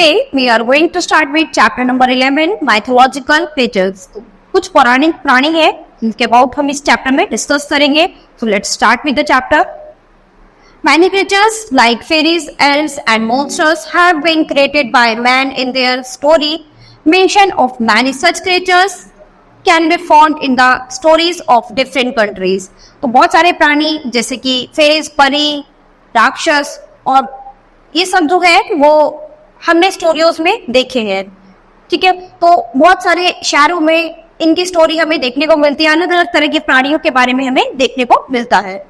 Today we are going to start with chapter number 11 mythological creatures. कुछ पौराणिक प्राणी है जिनके अबाउट हम इस चैप्टर में डिस्कस करेंगे. So let's start with the chapter. Many creatures like fairies, elves and monsters have been created by man in their story. Mention of many such creatures can be found in the stories of different countries. तो बहुत सारे प्राणी जैसे कि fairies, परी, राक्षस और ये सब जो है वो हमने स्टोरीज में देखे हैं. ठीक है, तो बहुत सारे शहरों में इनकी स्टोरी हमें देखने को मिलती है. अलग अलग तरह के प्राणियों के बारे में हमें देखने को मिलता है.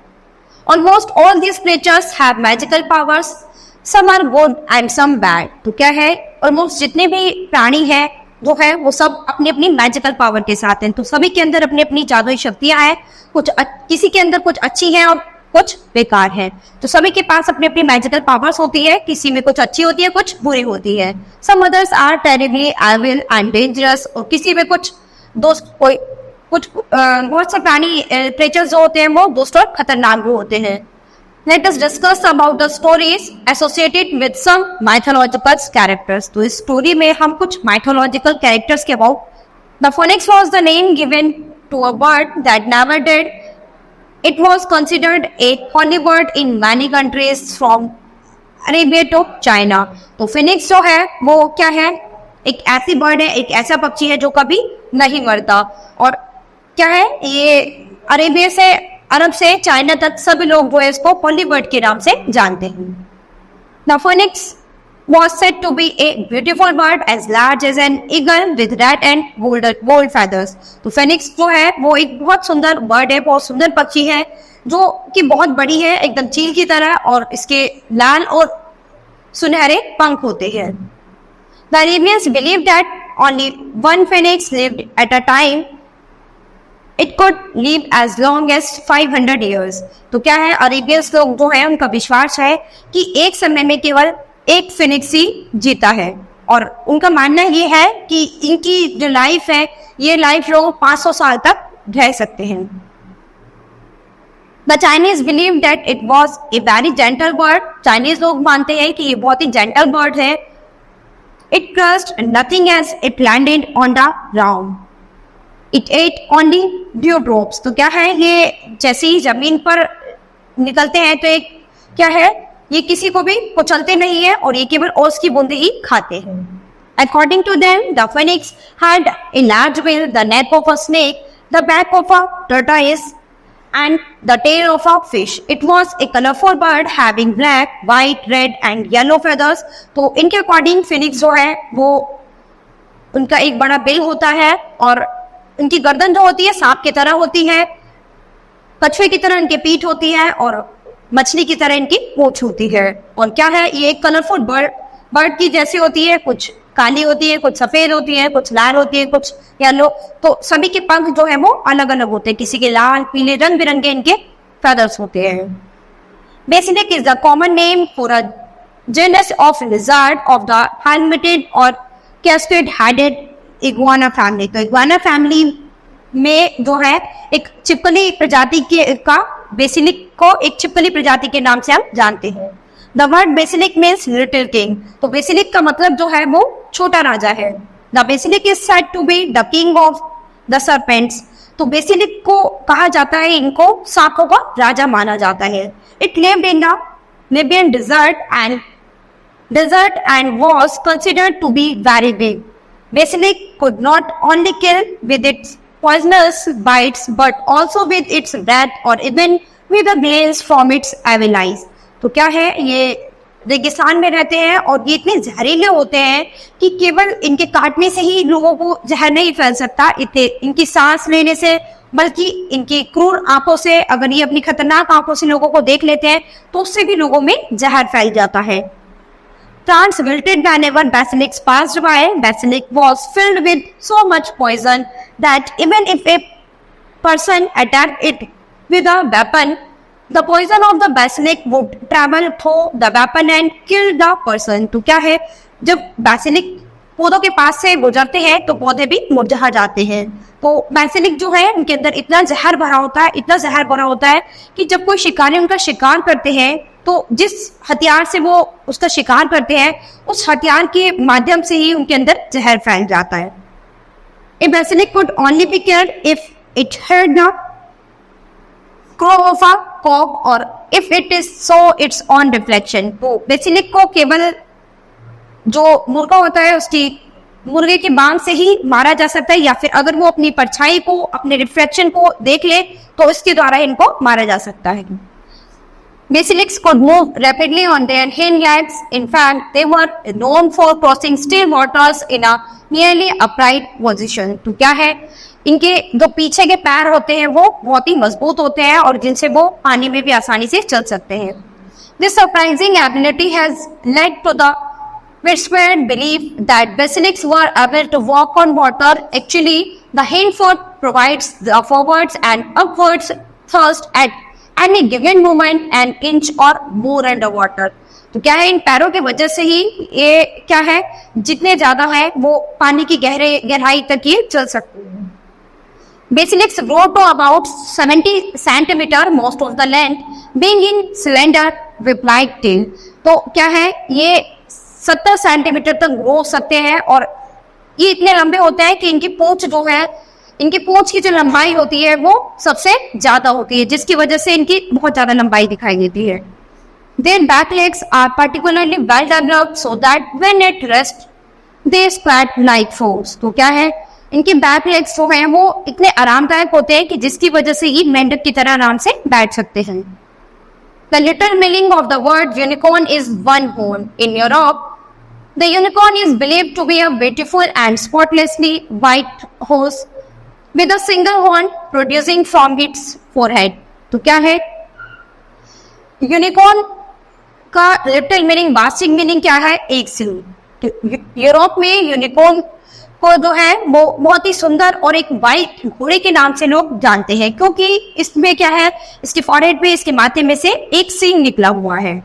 Almost all these creatures have magical powers. Some are good and some bad. तो क्या है, ऑलमोस्ट जितने भी प्राणी हैं जो है वो सब अपनी अपनी मैजिकल पावर के साथ हैं. तो सभी के अंदर अपनी अपनी जादुई शक्तियां हैं. किसी के अंदर कुछ अच्छी हैं और कुछ बेकार है. तो सभी के पास अपनी अपनी मैजिकल पावर्स होती है. किसी में कुछ अच्छी होती है, कुछ बुरी होती है. Some others are terribly evil and dangerous. और किसी में कुछ बहुत से प्राणी क्रिएचर्स जो होते हैं वो दुष्ट और खतरनाक भी होते हैं. Let us discuss about the stories associated with some mythological characters. तो इस स्टोरी में हम कुछ mythological characters के about. The phoenix was the name given to a bird that never died. It was considered a holy bird in many countries from Arabia to China. तो Phoenix जो है वो क्या है, एक ऐसी बर्ड है, एक ऐसा पक्षी है जो कभी नहीं मरता. और क्या है, ये अरब से चाइना तक सभी लोग जो है इसको होली बर्ड के नाम से जानते हैं. The phoenix was said to be a beautiful bird as large as an eagle with red and gold feathers. तो फिनिक्स जो है वो एक बहुत सुंदर बर्ड है, बहुत सुंदर पक्षी है जो कि बहुत बड़ी है, एकदम चील की तरह, और इसके लाल और सुनहरे पंख होते हैं. The Arabians believed that only one phoenix lived at a time. It could live as long as 500 years. तो क्या है, अरेबियंस लोग जो है उनका विश्वास है कि एक समय में केवल एक फिनिक्स ही जीता है. और उनका मानना ये है कि इनकी जो लाइफ है ये लाइफ लोग 500 साल तक रह सकते हैं. The Chinese believe that it was a very gentle bird. Chinese लोग मानते हैं कि ये बहुत ही जेंटल बर्ड है. It crushed nothing as it landed on the ground. It ate only dewdrops. तो क्या है, ये जैसे ही जमीन पर निकलते हैं तो एक क्या है, ये किसी को भी कुचलते नहीं है और ये केवल ओस की बूंदे ही खाते हैं. According to them, the phoenix had a large bill, the neck of a snake, the back of a tortoise, and the tail of a fish. It was a colorful bird having black, white, red, and yellow feathers. तो इनके according Phoenix जो है वो उनका एक बड़ा bill होता है और उनकी गर्दन जो होती है सांप की तरह होती है, कछुए की तरह इनकी पीठ होती है और मछली की तरह इनकी पूंछ होती है. और क्या है, ये एक कलरफुल बर्ड की जैसी होती है. कुछ काली होती है, कुछ सफेद होती है, कुछ लाल होती है, कुछ येलो. तो सभी के पंख जो है वो अलग अलग होते हैं. किसी के लाल, पीले, रंग बिरंगे इनके फेदर्स होते हैं. Basilic is the common name for a genus of lizard of the helmeted or cascade-headed iguana family. तो इग्वाना फैमिली में जो है एक छिपकली प्रजाति का बेसिलिक को एक छिपकली प्रजाति के नाम से हम जानते हैं. The word Basilic means little king. तो बेसिलिक का मतलब जो है वो छोटा राजा है. The basilisk is said to be the king of the serpents. तो बेसिलिक को कहा जाता है, इनको सांपों का राजा माना जाता है. It lived in the Libyan desert and was considered to be very big. Basilic could not only kill with its poisonous bites but also with its breath or even with the glands from its evil eyes. तो क्या है, ये रेगिस्तान में रहते हैं और ये इतने जहरीले होते हैं कि केवल इनके काटने से ही लोगों को जहर नहीं फैल सकता, इनकी सांस लेने से, बल्कि इनकी क्रूर आंखों से, अगर ये अपनी खतरनाक आंखों से लोगों को देख लेते हैं तो उससे भी लोगों में जहर फैल जाता है. Plants wilted whenever basilics passed by. Basilic was filled with so much poison that even if a person attacked it with a weapon, the poison of the basilic would travel through the weapon and kill the person. तो क्या है, जब basilic पौधों के पास से गुजरते हैं तो पौधे भी मुरझा जाते हैं। तो बेसिलिक जो है उनके अंदर इतना जहर भरा होता है, इतना जहर भरा होता है कि जब कोई शिकारी उनका शिकार करते हैं तो जिस हथियार से वो उसका शिकार करते हैं उस हथियार के माध्यम से ही उनके अंदर जहर फैल जाता है। A basilic could only be killed if it heard the crow of a cock or if it is saw its own reflection। तो बेसिलिक को केवल जो मुर्गा होता है उसकी मुर्गे के बांग से ही मारा जा सकता है, या फिर अगर वो अपनी परछाई को, अपने रिफ्लेक्शन को देख ले तो इसके द्वारा इनको मारा जा सकता है। Basilics could move rapidly on their hind legs. In fact, they were known for crossing still waters in a nearly upright position। तो क्या है, इनके जो पीछे के पैर होते हैं वो बहुत ही मजबूत होते हैं और जिनसे वो पानी में भी आसानी से चल सकते हैं। This surprising ability has led to the widespread belief that basilics were able to walk on water. Actually, the hind foot provides the forwards and upwards thrust at any given moment an inch or more underwater। तो क्या है, इन पैरों की वजह से ही ये क्या है, जितने ज्यादा है वो पानी की गहराई तक ये चल सकते हैं। Basilics grow to about 70 centimeter most of the length, being in slender whip-like tail। तो क्या है, ये 70 सेंटीमीटर तक ग्रो सकते हैं और ये इतने लंबे होते हैं कि इनकी पूंछ जो है, इनकी पूंछ की जो लंबाई होती है वो सबसे ज्यादा होती है, जिसकी वजह से इनकी बहुत ज्यादा लंबाई दिखाई देती है। Their back legs are particularly well developed so that when at rest they squat like fours। तो क्या है, इनके बैक लेग्स जो हैं वो इतने आरामदायक होते हैं कि जिसकी वजह से ये मेंढक की तरह आराम से बैठ सकते हैं। The literal meaning of the word unicorn is one horn। In Europe, the unicorn is believed to be a beautiful and spotlessly white horse with a single horn producing from its forehead। तो क्या है, unicorn का literal meaning, वास्तविक meaning क्या है, एक Singh. Europe में unicorn को जो है वो बहुत ही सुंदर और एक वाइट घोड़े के नाम से लोग जानते हैं, क्योंकि इसमें क्या है, इसके फॉरहेड पे, इसके माथे में से एक सिंह निकला हुआ है।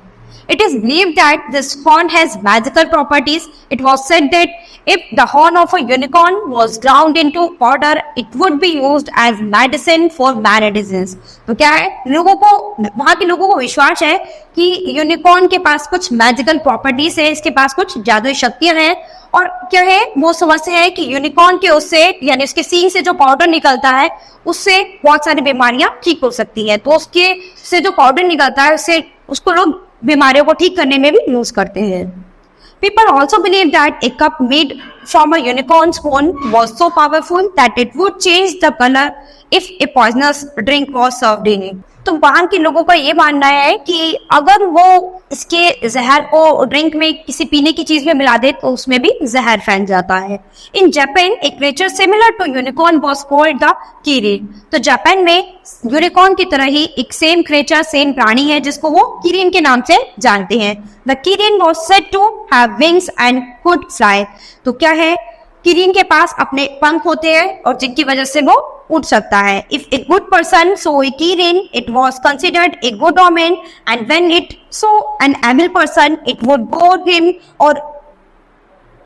It is believed that this horn has magical properties। It was said that if the horn of a unicorn was ground into powder, it would be used as medicine for bad diseases। तो क्या है, लोगों को, वहाँ के लोगों को विश्वास है कि यूनिकॉर्न के पास कुछ मैजिकल प्रॉपर्टीज है, इसके पास कुछ जादुई शक्तियां हैं, और क्या है, वो समझते हैं कि यूनिकॉर्न के उससे, यानी उसके सींग से जो पाउडर निकलता है उससे बहुत सारी बीमारियां ठीक हो सकती है। तो उसके से जो पाउडर निकलता है उससे उसको लोग बीमारियों को ठीक करने में भी यूज करते हैं। People also believe that a cup made from a unicorn's horn was so powerful that it would change the color if a poisonous drink was served in it। तो वहां के लोगों का ये मानना है कि अगर वो इसके जहर को ड्रिंक में, किसी पीने की चीज में मिला दे तो उसमें भी जहर फैल जाता है। इन जापान एक creature similar to unicorn was called the kirin. तो जापान में यूनिकॉर्न की तरह ही एक सेम क्रिएचर, सेम प्राणी है जिसको वो किरिन के नाम से जानते हैं। The kirin was said to have wings and could fly. तो क्या है, किरिन के पास अपने पंख होते हैं और जिनकी वजह से वो उड़ सकता है। If a good person saw a kirin, it was considered a good omen, and when it saw an evil person, it would bore him or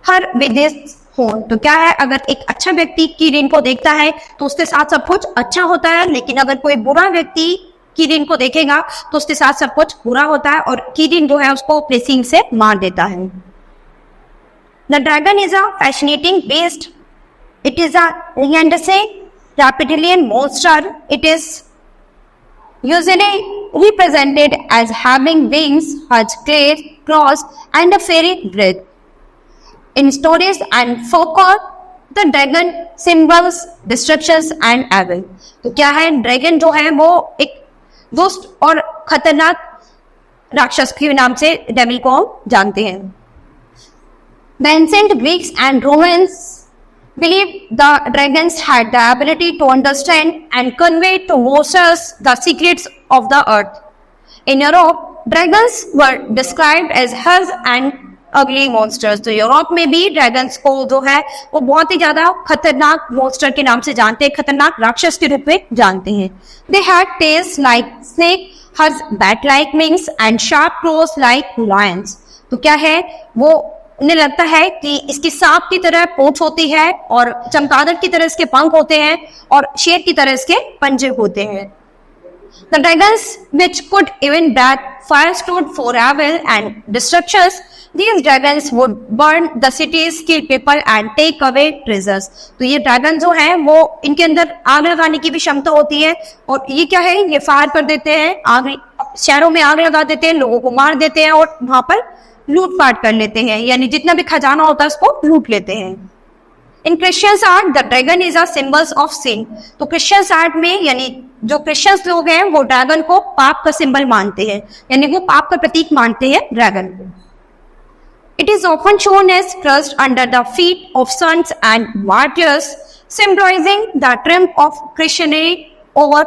her with his horn। तो क्या है, अगर एक अच्छा व्यक्ति किरिन को देखता है तो उसके साथ सब कुछ अच्छा होता है, लेकिन अगर कोई बुरा व्यक्ति किरिन को देखेगा तो उसके साथ सब कुछ बुरा होता है और किरिन जो है उसको अपने सींग से मार देता है। The dragon is a fascinating beast। It is a legendary reptilian monster। It is usually represented as having wings, huge claws, and a fairy breath। In stories and folklore, the dragon symbols destruction and evil। तो क्या है, dragon जो है वो एक दुष्ट और खतरनाक राक्षस के नाम से डेविल को जानते हैं। The ancient Greeks and Romans believed the dragons had the ability to understand and convey to mortals the secrets of the earth। In Europe, dragons were described as huge and ugly monsters। तो Europe में भी dragons को जो है वो बहुत ही ज्यादा खतरनाक मॉन्स्टर के नाम से जानते हैं, खतरनाक राक्षस के रूप में जानते हैं। They had tails like snake, had bat-like wings and sharp claws like lions। तो क्या है, वो उन्हें लगता है कि इसकी सांप की तरह पूंछ होती है और चमगादड़ की तरह इसके पंख होते हैं और शेर की तरह इसके पंजे होते हैं। The dragons, which could even breathe fire, stood for evil and destructions. These dragons would burn the cities, kill people and take away treasures. तो ये ड्रैगन जो है वो इनके अंदर आग लगाने की भी क्षमता होती है और ये क्या है, ये फायर कर देते हैं, आग शहरों में आग लगा देते हैं, लोगों को मार देते हैं और वहां पर लूटपाट कर लेते हैं, यानी जितना भी खजाना होता है उसको लूट लेते हैं। In Christians art the dragon is a symbols of sin. तो क्रिश्चियंस आर्ट में यानी जो क्रिश्चियंस लोग हैं वो ड्रैगन को पाप का सिंबल मानते हैं, यानी वो पाप का प्रतीक मानते हैं ड्रैगन को। It is often shown as crushed under the feet of saints and martyrs, symbolizing the triumph of Christianity over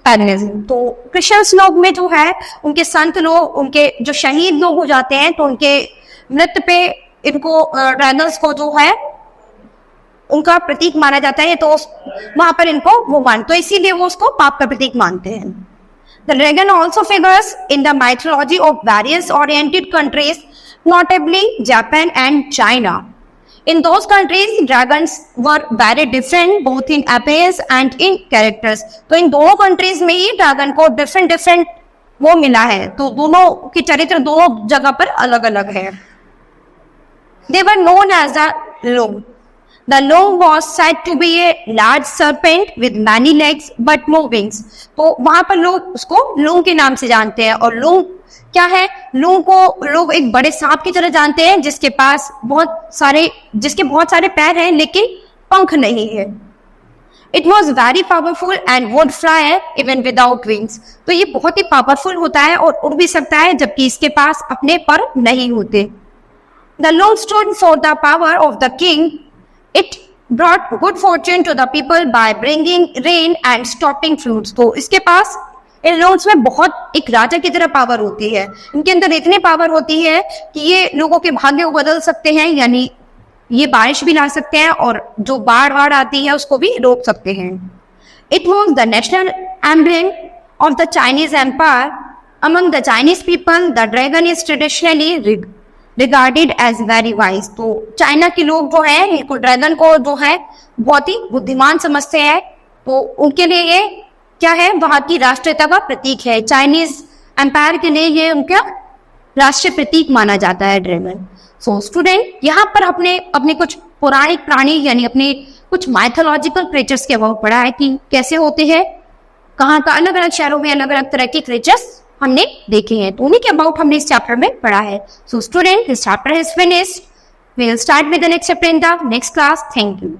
paganism. तो क्रिश्चियंस लोग में जो है उनके संत लोग, उनके जो शहीद लोग हो जाते हैं तो उनके मृत्यु पे इनको ड्रैगन्स को जो है उनका प्रतीक माना जाता है, तो वहां पर इनको वो मान, तो इसीलिए वो उसको पाप का प्रतीक मानते हैं। The dragon also figures in the mythology of various oriented countries, notably Japan and China. In those countries, dragons were very different both in appearance and in characters. तो इन दोनों कंट्रीज में ही ड्रैगन को डिफरेंट वो मिला है, तो दोनों की चरित्र दोनों जगह पर अलग अलग है। They were known as the Lung. The Lung was said to be a large serpent with many legs but no wings. तो वहां पर लोग उसको लूंग के नाम से जानते हैं, और लूंग क्या है, लूंग को लोग एक बड़े सांप की तरह जानते हैं जिसके बहुत सारे पैर हैं लेकिन पंख नहीं है। It was very powerful and would fly even without wings. तो ये बहुत ही पावरफुल होता है और उड़ भी सकता है जबकि इसके पास अपने पर नहीं होते। The loong stood for the power of the king. It brought good fortune to the people by bringing rain and stopping floods. तो इसके पास इन लूंग्स में बहुत एक राजा की तरह पावर होती है, इनके अंदर इतनी पावर होती है कि ये लोगों के भाग्य को बदल सकते हैं, यानी ये बारिश भी ला सकते हैं और जो बाढ़ आती है उसको भी रोक सकते हैं। It was the national emblem of the Chinese empire. Among the Chinese people the dragon is traditionally regarded as very wise. तो चाइना के लोग जो है इनको ड्रैगन को जो है बहुत ही बुद्धिमान समझते हैं, तो उनके लिए ये क्या है, वहां की राष्ट्रीयता का प्रतीक है। चाइनीज एम्पायर के लिए ये उनका राष्ट्रीय प्रतीक माना जाता है ड्रैगन। सो स्टूडेंट, यहाँ पर अपने कुछ पौराणिक प्राणी यानी अपने कुछ माइथोलॉजिकल क्रिएचर्स के अबाउट पढ़ा है कि कैसे होते हैं, कहाँ का अलग अलग शहरों में अलग अलग तरह के क्रिएचर्स हमने देखे हैं, तो उन्हीं के अबाउट हमने इस चैप्टर में पढ़ा है। So student, this chapter is finished. We will start with the next chapter in the next class. Thank you.